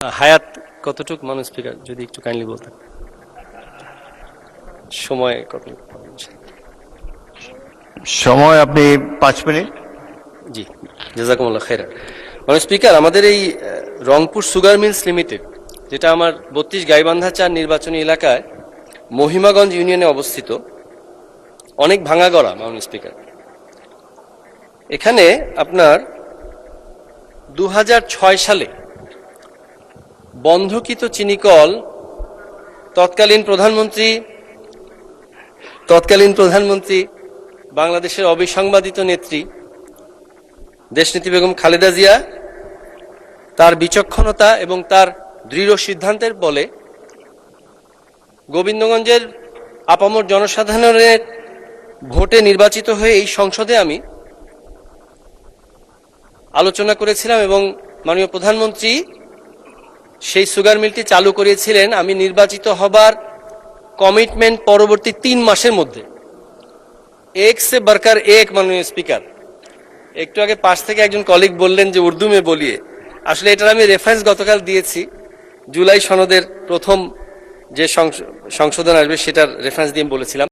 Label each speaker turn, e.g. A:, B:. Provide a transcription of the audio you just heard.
A: হায়াত কতটুকু মানুষ স্পিকার যদি একটু কাইন্ডলি বলতেন, সময় কত?
B: সময় আপনি 5 মিনিট।
A: জি, জাজাকুমুল্লাহ খাইরা। মানুষ স্পিকার, আমাদের এই রংপুর সুগার মিলস লিমিটেড, যেটা আমার 32 গাইবান্ধা 4 নির্বাচনী এলাকায় মহিমাগঞ্জ ইউনিয়নে অবস্থিত, অনেক ভাঙাগড়া মাননীয় স্পিকার। এখানে আপনার 2006 সালে বন্ধকিত চিনিকল তৎকালীন প্রধানমন্ত্রী বাংলাদেশের অবিসংবাদিত নেত্রী দেশনেত্রী বেগম খালেদা জিয়া তার বিচক্ষণতা এবং তার দৃঢ় সিদ্ধান্তের বলে গোবিন্দগঞ্জের আপামর জনসাধারণের ভোটে নির্বাচিত হয়ে এই সংসদে আমি আলোচনা করেছিলাম এবং মাননীয় প্রধানমন্ত্রী সেই সুগার মিলটি চালু করিয়েছিলেন আমি নির্বাচিত হবার কমিটমেন্ট পরবর্তী 3 মাসের মধ্যে। এক সে বরকার এক। মাননীয় স্পিকার, একটু আগে পাশ থেকে একজন কলিগ বললেন যে উর্দু মে বলিয়ে, আসলে এটার আমি রেফারেন্স গতকাল দিয়েছি। জুলাই সনদের প্রথম যে সংশোধন আসবে সেটার রেফারেন্স দিয়ে বলেছিলাম।